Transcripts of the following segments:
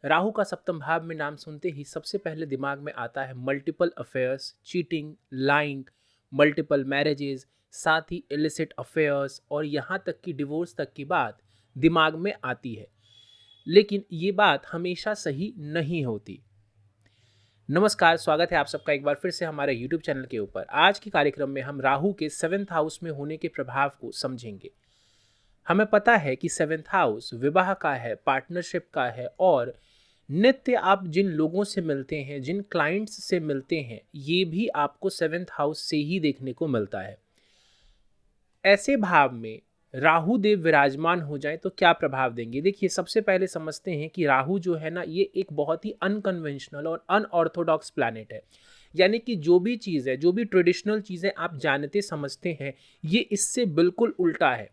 राहु का सप्तम भाव में नाम सुनते ही सबसे पहले दिमाग में आता है multiple affairs, cheating, lying, multiple marriages, साथ ही इलिसिट अफेयर्स और यहाँ तक कि डिवोर्स तक की बात दिमाग में आती है। लेकिन ये बात हमेशा सही नहीं होती। नमस्कार, स्वागत है आप सबका एक बार फिर से हमारे YouTube चैनल के ऊपर। आज के कार्यक्रम में हम राहु के 7th हाउस में होने के प्रभाव को समझेंगे। हमें पता है कि 7th हाउस विवाह का है, पार्टनरशिप का है और नित्य आप जिन लोगों से मिलते हैं, जिन क्लाइंट्स से मिलते हैं, ये भी आपको 7th हाउस से ही देखने को मिलता है। ऐसे भाव में राहु देव विराजमान हो जाए तो क्या प्रभाव देंगे? देखिए, सबसे पहले समझते हैं कि राहु जो है ना, ये एक बहुत ही अनकन्वेंशनल और अनऑर्थोडॉक्स प्लैनेट है। यानी कि जो भी चीज़ है, जो भी ट्रेडिशनल चीज़ें आप जानते समझते हैं, ये इससे बिल्कुल उल्टा है।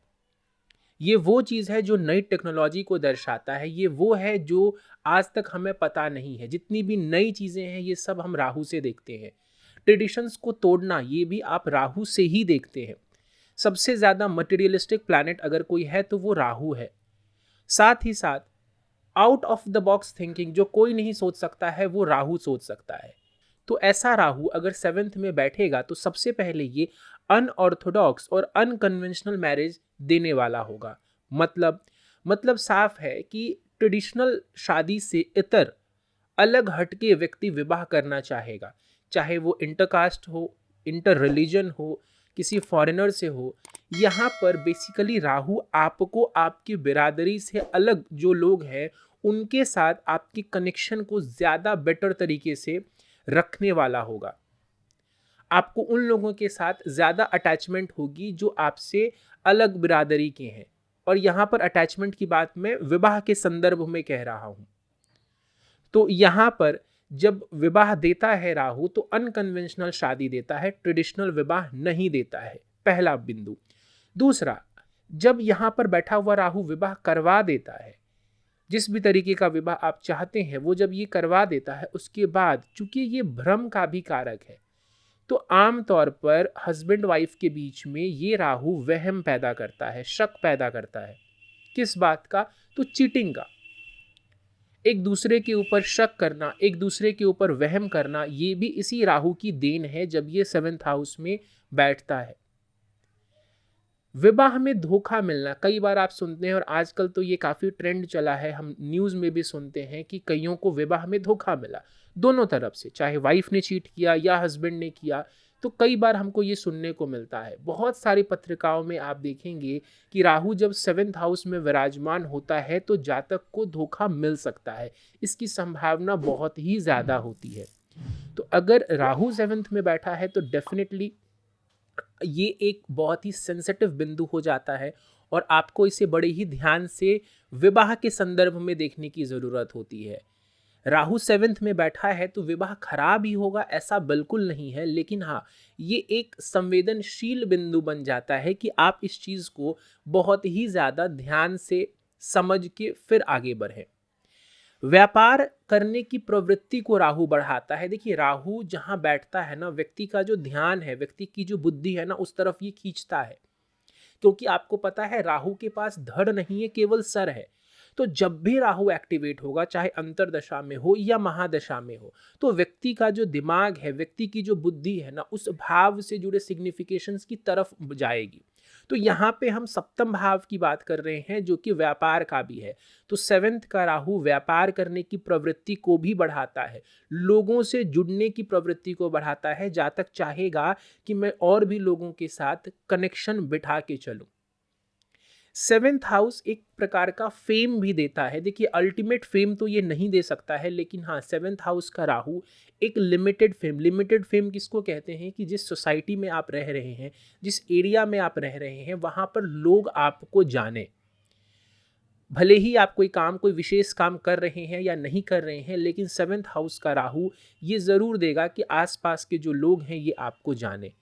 ये वो चीज़ है जो नई टेक्नोलॉजी को दर्शाता है, ये वो है जो आज तक हमें पता नहीं है। जितनी भी नई चीज़ें हैं, ये सब हम राहु से देखते हैं। ट्रेडिशंस को तोड़ना, ये भी आप राहु से ही देखते हैं। सबसे ज़्यादा मटेरियलिस्टिक प्लैनेट अगर कोई है तो वो राहु है। साथ ही साथ out of the box thinking जो कोई नहीं सोच सकता है, वो राहु सोच सकता है। तो ऐसा राहु अगर 7th में बैठेगा तो सबसे पहले ये अनऑर्थोडॉक्स और अनकन्वेंशनल मैरिज देने वाला होगा। मतलब साफ है कि ट्रेडिशनल शादी से इतर अलग हटके व्यक्ति विवाह करना चाहेगा, चाहे वो इंटरकास्ट हो, इंटर रिलीजन हो, किसी फॉरेनर से हो। यहाँ पर बेसिकली राहु आपको आपकी बिरादरी से अलग जो लोग हैं उनके साथ आपकी कनेक्शन को ज़्यादा बेटर तरीके से रखने वाला होगा। आपको उन लोगों के साथ ज़्यादा अटैचमेंट होगी जो आपसे अलग बिरादरी के हैं। और यहाँ पर अटैचमेंट की बात मैं विवाह के संदर्भ में कह रहा हूँ। तो यहाँ पर जब विवाह देता है राहु तो अनकन्वेंशनल शादी देता है, ट्रेडिशनल विवाह नहीं देता है। पहला बिंदु। दूसरा, जब यहाँ पर बैठा हुआ राहु विवाह करवा देता है, जिस भी तरीके का विवाह आप चाहते हैं वो जब ये करवा देता है, उसके बाद चूंकि ये भ्रम का भी कारक है, तो आम तौर पर हस्बैंड वाइफ के बीच में ये राहु वहम पैदा करता है, शक पैदा करता है। किस बात का? तो चीटिंग का। एक दूसरे के ऊपर शक करना, एक दूसरे के ऊपर वहम करना, ये भी इसी राहु की देन है जब ये 7th हाउस में बैठता है। विवाह में धोखा मिलना, कई बार आप सुनते हैं और आजकल तो ये काफ़ी ट्रेंड चला है, हम न्यूज़ में भी सुनते हैं कि कईयों को विवाह में धोखा मिला। दोनों तरफ से, चाहे वाइफ ने चीट किया या हस्बैंड ने किया, तो कई बार हमको ये सुनने को मिलता है। बहुत सारी पत्रिकाओं में आप देखेंगे कि राहु जब 7th हाउस में विराजमान होता है तो जातक को धोखा मिल सकता है। इसकी संभावना बहुत ही ज़्यादा होती है। तो अगर राहु 7th में बैठा है तो डेफिनेटली ये एक बहुत ही सेंसिटिव बिंदु हो जाता है और आपको इसे बड़े ही ध्यान से विवाह के संदर्भ में देखने की ज़रूरत होती है। राहु 7th में बैठा है तो विवाह खराब ही होगा ऐसा बिल्कुल नहीं है, लेकिन हाँ, ये एक संवेदनशील बिंदु बन जाता है कि आप इस चीज़ को बहुत ही ज़्यादा ध्यान से समझ के फिर आगे बढ़ें। व्यापार करने की प्रवृत्ति को राहु बढ़ाता है। देखिए, राहु जहाँ बैठता है ना, व्यक्ति का जो ध्यान है, व्यक्ति की जो बुद्धि है ना, उस तरफ ये खींचता है। क्योंकि आपको पता है राहु के पास धड़ नहीं है, केवल सर है। तो जब भी राहु एक्टिवेट होगा, चाहे अंतरदशा में हो या महादशा में हो, तो व्यक्ति का जो दिमाग है, व्यक्ति की जो बुद्धि है ना, उस भाव से जुड़े सिग्निफिकेशंस की तरफ जाएगी। तो यहाँ पे हम सप्तम भाव की बात कर रहे हैं जो कि व्यापार का भी है। तो 7th का राहु व्यापार करने की प्रवृत्ति को भी बढ़ाता है, लोगों से जुड़ने की प्रवृत्ति को बढ़ाता है। जातक चाहेगा कि मैं और भी लोगों के साथ कनेक्शन बिठा के चलूं। 7th हाउस एक प्रकार का फेम भी देता है। देखिए, अल्टीमेट फेम तो ये नहीं दे सकता है, लेकिन हाँ, 7th हाउस का राहु एक लिमिटेड फेम किसको कहते हैं कि जिस सोसाइटी में आप रह रहे हैं, जिस एरिया में आप रह रहे हैं, वहाँ पर लोग आपको जाने। भले ही आप कोई विशेष काम कर रहे हैं या नहीं कर रहे हैं, लेकिन 7th हाउस का राहु ये ज़रूर देगा कि आसपास के जो लोग हैं ये आपको जाने।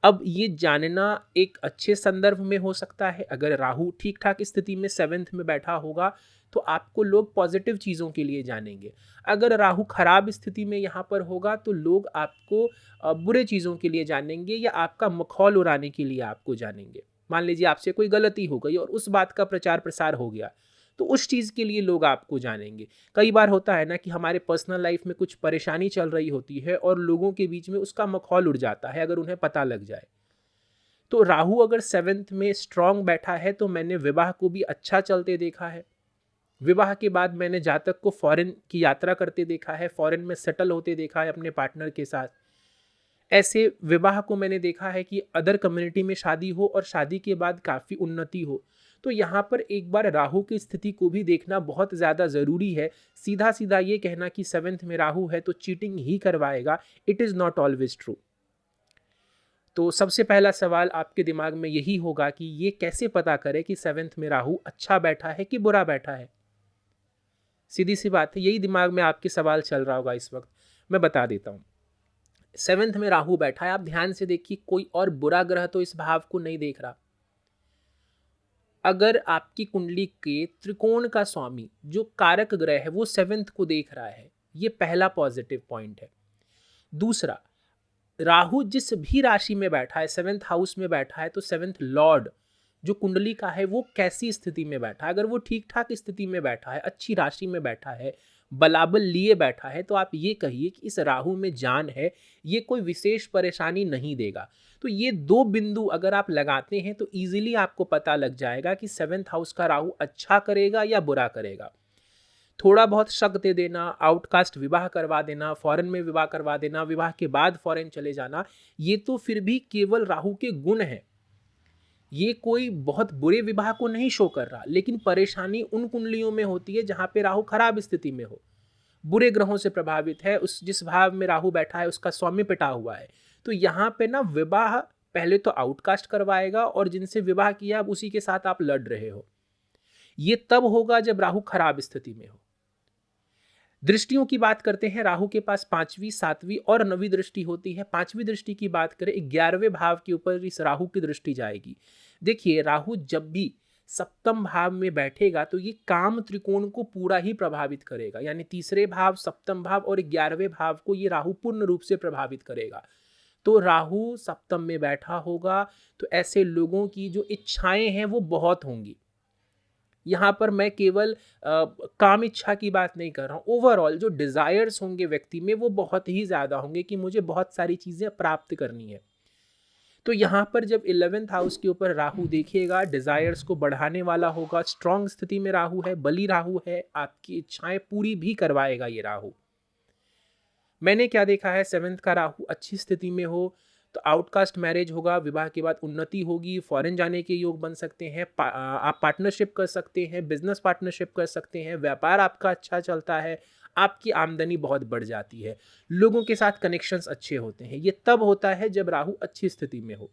अब ये जानना एक अच्छे संदर्भ में हो सकता है। अगर राहु ठीक ठाक स्थिति में 7th में बैठा होगा तो आपको लोग पॉजिटिव चीज़ों के लिए जानेंगे। अगर राहु खराब स्थिति में यहाँ पर होगा तो लोग आपको बुरे चीज़ों के लिए जानेंगे या आपका मखौल उड़ाने के लिए आपको जानेंगे। मान लीजिए आपसे कोई गलती हो गई और उस बात का प्रचार प्रसार हो गया, तो उस चीज़ के लिए लोग आपको जानेंगे। कई बार होता है ना कि हमारे पर्सनल लाइफ में कुछ परेशानी चल रही होती है और लोगों के बीच में उसका मखौल उड़ जाता है अगर उन्हें पता लग जाए। तो राहु अगर 7th में स्ट्रांग बैठा है तो मैंने विवाह को भी अच्छा चलते देखा है। विवाह के बाद मैंने जातक को फॉरेन की यात्रा करते देखा है, फॉरेन में सेटल होते देखा है अपने पार्टनर के साथ। ऐसे विवाह को मैंने देखा है कि अदर कम्युनिटी में शादी हो और शादी के बाद काफ़ी उन्नति हो। तो यहाँ पर एक बार राहु की स्थिति को भी देखना बहुत ज़्यादा ज़रूरी है। सीधा सीधा ये कहना कि 7th में राहु है तो चीटिंग ही करवाएगा, it is not always true. तो सबसे पहला सवाल आपके दिमाग में यही होगा कि ये कैसे पता करें कि 7th में राहु अच्छा बैठा है कि बुरा बैठा है। सीधी सी बात है, यही दिमाग में आपके सवाल चल रहा होगा इस वक्त। मैं बता देता हूँ। 7th में राहु बैठा है, आप ध्यान से देखिए, कोई और बुरा ग्रह तो इस भाव को नहीं देख रहा। अगर आपकी कुंडली के त्रिकोण का स्वामी जो कारक ग्रह है वो 7th को देख रहा है, ये पहला पॉजिटिव पॉइंट है। दूसरा, राहु जिस भी राशि में बैठा है, 7th हाउस में बैठा है, तो 7th लॉर्ड जो कुंडली का है वो कैसी स्थिति में बैठा है। अगर वो ठीक ठाक स्थिति में बैठा है, अच्छी राशि में बैठा है, बलाबल लिए बैठा है, तो आप ये कहिए कि इस राहु में जान है, ये कोई विशेष परेशानी नहीं देगा। तो ये दो बिंदु अगर आप लगाते हैं तो इजीली आपको पता लग जाएगा कि 7th हाउस का राहु अच्छा करेगा या बुरा करेगा। थोड़ा बहुत शक दे देना, आउटकास्ट विवाह करवा देना, फॉरेन में विवाह करवा देना, विवाह के बाद फॉरेन चले जाना, ये तो फिर भी केवल राहु के गुण हैं। ये कोई बहुत बुरे विवाह को नहीं शो कर रहा, लेकिन परेशानी उन कुंडलियों में होती है जहां पे राहु खराब स्थिति में हो, बुरे ग्रहों से प्रभावित है, उस जिस भाव में राहु बैठा है उसका स्वामी पिटा हुआ है। तो यहाँ पे ना विवाह पहले तो आउटकास्ट करवाएगा और जिनसे विवाह किया अब उसी के साथ आप लड़ रहे हो। ये तब होगा जब राहु खराब स्थिति में हो। दृष्टियों की बात करते हैं, राहु के पास 5वीं, 7वीं और 9वीं दृष्टि होती है। 5वीं दृष्टि की बात करें, 11वें भाव के ऊपर इस राहु की दृष्टि जाएगी। देखिए, राहु जब भी सप्तम भाव में बैठेगा तो ये काम त्रिकोण को पूरा ही प्रभावित करेगा, यानी तीसरे भाव, सप्तम भाव और 11वें भाव को ये राहु पूर्ण रूप से प्रभावित करेगा। तो राहु सप्तम में बैठा होगा तो ऐसे लोगों की जो इच्छाएं हैं वो बहुत होंगी। यहाँ पर मैं केवल काम इच्छा की बात नहीं कर रहा हूँ, ओवरऑल जो डिज़ायर्स होंगे व्यक्ति में वो बहुत ही ज़्यादा होंगे कि मुझे बहुत सारी चीज़ें प्राप्त करनी है। तो यहाँ पर जब 11th हाउस के ऊपर राहु देखिएगा, डिज़ायर्स को बढ़ाने वाला होगा। स्ट्रॉन्ग स्थिति में राहु है, बली राहु है, आपकी इच्छाएं पूरी भी करवाएगा ये राहु। मैंने क्या देखा है, 7th का राहु अच्छी स्थिति में हो तो आउटकास्ट मैरिज होगा, विवाह के बाद उन्नति होगी, फॉरेन जाने के योग बन सकते हैं, आप पार्टनरशिप कर सकते हैं, बिजनेस पार्टनरशिप कर सकते हैं, व्यापार आपका अच्छा चलता है, आपकी आमदनी बहुत बढ़ जाती है, लोगों के साथ कनेक्शंस अच्छे होते हैं। ये तब होता है जब राहु अच्छी स्थिति में हो।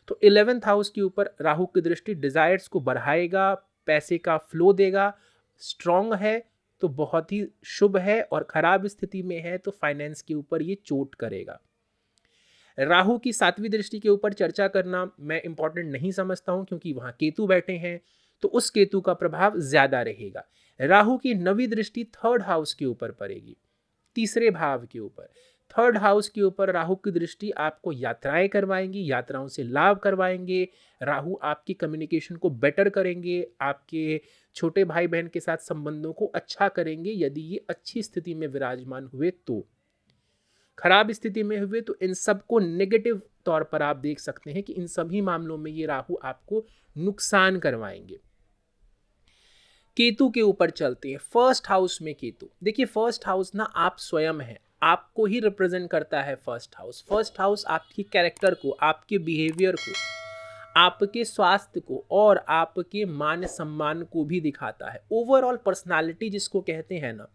तो 11th हाउस के ऊपर राहु की दृष्टि डिजायर्स को बढ़ाएगा, पैसे का फ्लो देगा। स्ट्रॉन्ग है तो बहुत ही शुभ है और खराब स्थिति में है तो फाइनेंस के ऊपर ये चोट करेगा। राहु की 7वीं दृष्टि के ऊपर चर्चा करना मैं इंपॉर्टेंट नहीं समझता हूं, क्योंकि वहां केतु बैठे हैं तो उस केतु का प्रभाव ज्यादा रहेगा। राहु की 9वीं दृष्टि 3rd हाउस के ऊपर पड़ेगी, तीसरे भाव के ऊपर। 3rd हाउस के ऊपर राहु की दृष्टि आपको यात्राएं करवाएंगी, यात्राओं से लाभ करवाएंगे। राहु आपकी कम्युनिकेशन को बेटर करेंगे, आपके छोटे भाई बहन के साथ संबंधों को अच्छा करेंगे यदि ये अच्छी स्थिति में विराजमान हुए। तो खराब स्थिति में हुए तो इन सब को नेगेटिव तौर पर आप देख सकते हैं कि इन सभी मामलों में ये राहु आपको नुकसान करवाएंगे। केतु के ऊपर चलते हैं। 1st हाउस में केतु, देखिए 1st हाउस ना आप स्वयं हैं, आपको ही रिप्रेजेंट करता है 1st हाउस। 1st हाउस आपकी कैरेक्टर को, आपके बिहेवियर को, आपके स्वास्थ्य को और आपके मान सम्मान को भी दिखाता है। ओवरऑल पर्सनालिटी जिसको कहते हैं ना,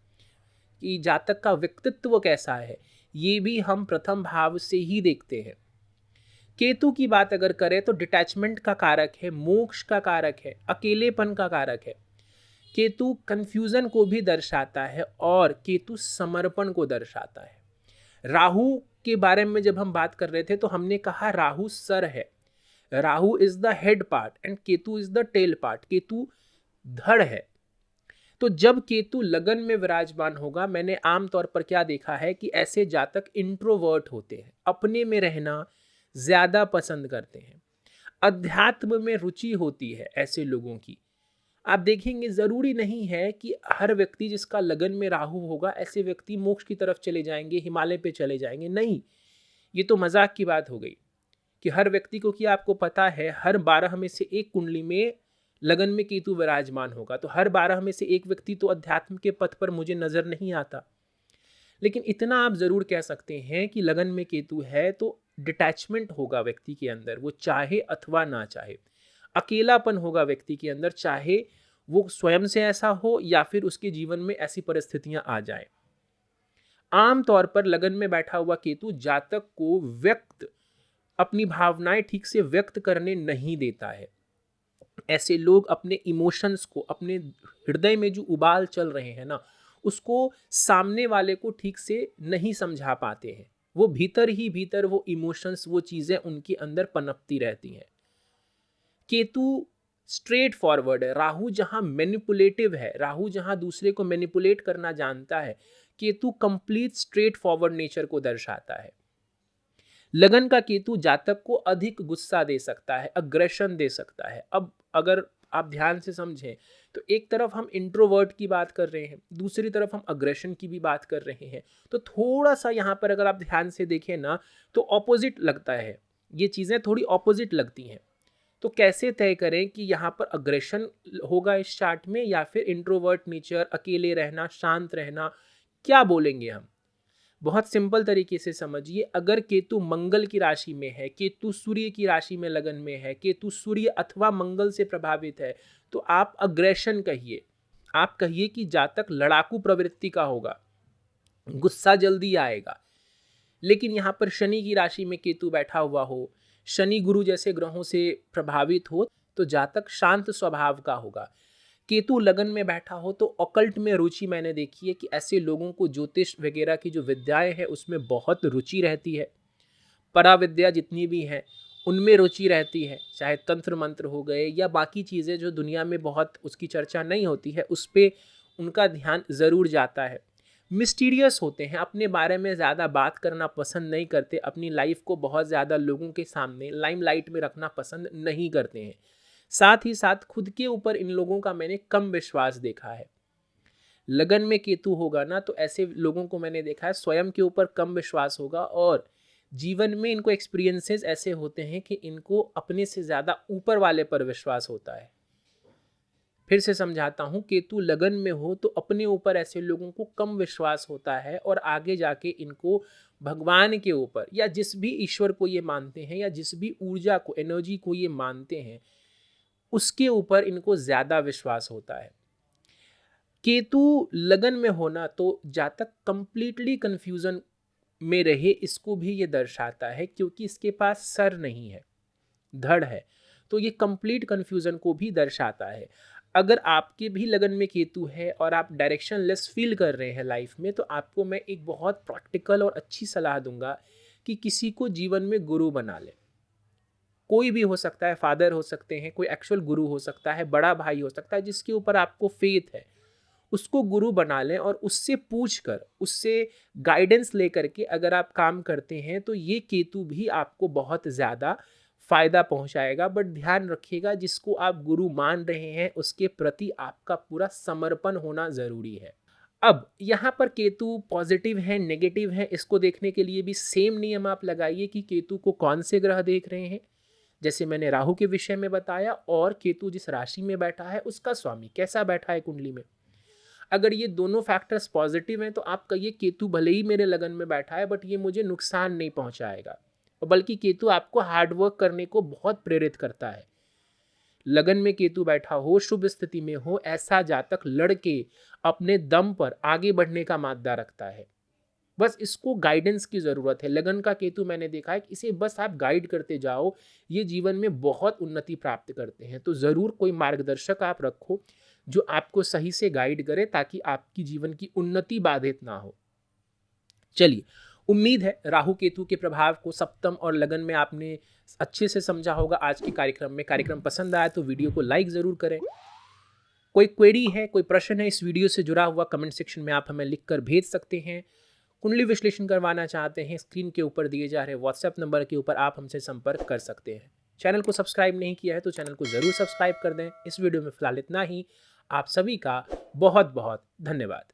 कि जातक का व्यक्तित्व कैसा है, ये भी हम प्रथम भाव से ही देखते हैं। केतु की बात अगर करें तो डिटैचमेंट का कारक है, मोक्ष का कारक है, अकेलेपन का कारक है। केतु कंफ्यूजन को भी दर्शाता है और केतु समर्पण को दर्शाता है। राहु के बारे में जब हम बात कर रहे थे तो हमने कहा राहु सर है, Rahu is the head part and Ketu is the tail part, Ketu धड़ है। तो जब केतु लगन में विराजमान होगा, मैंने आमतौर पर क्या देखा है कि ऐसे जातक इंट्रोवर्ट होते हैं, अपने में रहना ज्यादा पसंद करते हैं, अध्यात्म में रुचि होती है ऐसे लोगों की, आप देखेंगे ज़रूरी नहीं है कि हर व्यक्ति जिसका लगन में राहु होगा ऐसे व्यक्ति मोक्ष की तरफ चले जाएंगे, हिमालय पे चले जाएंगे, नहीं। ये तो मजाक की बात हो गई कि हर व्यक्ति को, कि आपको पता है हर 12 में से एक कुंडली में लगन में केतु विराजमान होगा, तो हर 12 में से एक व्यक्ति तो अध्यात्म के पथ पर मुझे नजर नहीं आता। लेकिन इतना आप जरूर कह सकते हैं कि लगन में केतु है तो डिटैचमेंट होगा व्यक्ति के अंदर, वो चाहे अथवा ना चाहे। अकेलापन होगा व्यक्ति के अंदर, चाहे वो स्वयं से ऐसा हो या फिर उसके जीवन में ऐसी परिस्थितियां आ जाए। आम तौर पर लगन में बैठा हुआ केतु जातक को अपनी भावनाएं ठीक से व्यक्त करने नहीं देता है। ऐसे लोग अपने इमोशंस को, अपने हृदय में जो उबाल चल रहे हैं ना, उसको सामने वाले को ठीक से नहीं समझा पाते हैं। वो भीतर ही भीतर वो इमोशंस, वो चीजें उनके अंदर पनपती रहती हैं। केतु स्ट्रेट फॉरवर्ड है, राहु जहां मैनिपुलेटिव है, राहु जहां दूसरे को मैनिपुलेट करना जानता है, Ketu complete straight forward nature को दर्शाता है। लगन का केतु जातक को अधिक गुस्सा दे सकता है, अग्रेशन दे सकता है। अब अगर आप ध्यान से समझें तो एक तरफ हम इंट्रोवर्ट की बात कर रहे हैं, दूसरी तरफ हम अग्रेशन की भी बात कर रहे हैं, तो थोड़ा सा यहाँ पर अगर आप ध्यान से देखें ना तो ऑपोजिट लगता है, ये चीज़ें थोड़ी ऑपोजिट लगती हैं। तो कैसे तय करें कि यहाँ पर अग्रेशन होगा इस चार्ट में या फिर इंट्रोवर्ट नेचर, अकेले रहना, शांत रहना, क्या बोलेंगे हम? बहुत सिंपल तरीके से समझिए, अगर केतु मंगल की राशि में है, केतु सूर्य की राशि में लगन में है, केतु सूर्य अथवा मंगल से प्रभावित है, तो आप अग्रेशन कहिए, आप कहिए कि जातक लड़ाकू प्रवृत्ति का होगा, गुस्सा जल्दी आएगा। लेकिन यहाँ पर शनि की राशि में केतु बैठा हुआ हो, शनि गुरु जैसे ग्रहों से प्रभावित हो, तो जातक शांत स्वभाव का होगा। केतु लगन में बैठा हो तो ऑकल्ट में रुचि मैंने देखी है कि ऐसे लोगों को ज्योतिष वगैरह की जो विद्याएं हैं उसमें बहुत रुचि रहती है। पराविद्या जितनी भी हैं उनमें रुचि रहती है, चाहे तंत्र मंत्र हो गए या बाकी चीज़ें जो दुनिया में बहुत उसकी चर्चा नहीं होती है, उस पर उनका ध्यान ज़रूर जाता है। मिस्टीरियस होते हैं, अपने बारे में ज़्यादा बात करना पसंद नहीं करते, अपनी लाइफ को बहुत ज़्यादा लोगों के सामने लाइमलाइट में रखना पसंद नहीं करते हैं। साथ ही साथ खुद के ऊपर इन लोगों का मैंने कम विश्वास देखा है। लगन में केतु होगा ना तो ऐसे लोगों को मैंने देखा है स्वयं के ऊपर कम विश्वास होगा और जीवन में इनको एक्सपीरियंसेस ऐसे होते हैं कि इनको अपने से ज़्यादा ऊपर वाले पर विश्वास होता है। फिर से समझाता हूँ, केतु लगन में हो तो अपने ऊपर ऐसे लोगों को कम विश्वास होता है और आगे जाके इनको भगवान के ऊपर या जिस भी ईश्वर को ये मानते हैं या जिस भी ऊर्जा को, एनर्जी को ये मानते हैं, उसके ऊपर इनको ज़्यादा विश्वास होता है। केतु लगन में होना तो जातक कंप्लीटली कंफ्यूजन में रहे, इसको भी ये दर्शाता है, क्योंकि इसके पास सर नहीं है, धड़ है, तो ये कंप्लीट कंफ्यूजन को भी दर्शाता है। अगर आपके भी लगन में केतु है और आप डायरेक्शन लेस फील कर रहे हैं लाइफ में, तो आपको मैं एक बहुत प्रैक्टिकल और अच्छी सलाह दूंगा कि किसी को जीवन में गुरु बना ले। कोई भी हो सकता है, फादर हो सकते हैं, कोई एक्चुअल गुरु हो सकता है, बड़ा भाई हो सकता है, जिसके ऊपर आपको फेथ है, उसको गुरु बना लें और उससे पूछ कर, उससे गाइडेंस लेकर के अगर आप काम करते हैं तो ये केतु भी आपको बहुत ज़्यादा फायदा पहुंचाएगा। बट ध्यान रखिएगा, जिसको आप गुरु मान रहे हैं उसके प्रति आपका पूरा समर्पण होना ज़रूरी है। अब यहाँ पर केतु पॉजिटिव है, नेगेटिव है, इसको देखने के लिए भी सेम नियम आप लगाइए कि केतु को कौन से ग्रह देख रहे हैं। जैसे मैंने राहु के विषय में बताया, और केतु जिस राशि में बैठा है उसका स्वामी कैसा बैठा है कुंडली में। अगर ये दोनों फैक्टर्स पॉजिटिव हैं तो आप कहिए केतु भले ही मेरे लगन में बैठा है बट ये मुझे नुकसान नहीं पहुंचाएगा, बल्कि केतु आपको हार्डवर्क करने को बहुत प्रेरित करता है। लगन में केतु बैठा हो, शुभ स्थिति में हो, ऐसा जातक लड़के अपने दम पर आगे बढ़ने का मादा रखता है। बस इसको गाइडेंस की ज़रूरत है। लगन का केतु मैंने देखा है कि इसे बस आप गाइड करते जाओ, ये जीवन में बहुत उन्नति प्राप्त करते हैं। तो ज़रूर कोई मार्गदर्शक आप रखो जो आपको सही से गाइड करे, ताकि आपकी जीवन की उन्नति बाधित ना हो। चलिए, उम्मीद है राहु केतु के प्रभाव को सप्तम और लगन में आपने अच्छे से समझा होगा आज के कार्यक्रम में। कार्यक्रम पसंद आया तो वीडियो को लाइक ज़रूर करें। कोई क्वेरी है, कोई प्रश्न है इस वीडियो से जुड़ा हुआ, कमेंट सेक्शन में आप हमें लिखकर भेज सकते हैं। कुंडली विश्लेषण करवाना चाहते हैं, स्क्रीन के ऊपर दिए जा रहे व्हाट्सएप नंबर के ऊपर आप हमसे संपर्क कर सकते हैं। चैनल को सब्सक्राइब नहीं किया है तो चैनल को ज़रूर सब्सक्राइब कर दें। इस वीडियो में फ़िलहाल इतना ही। आप सभी का बहुत बहुत धन्यवाद।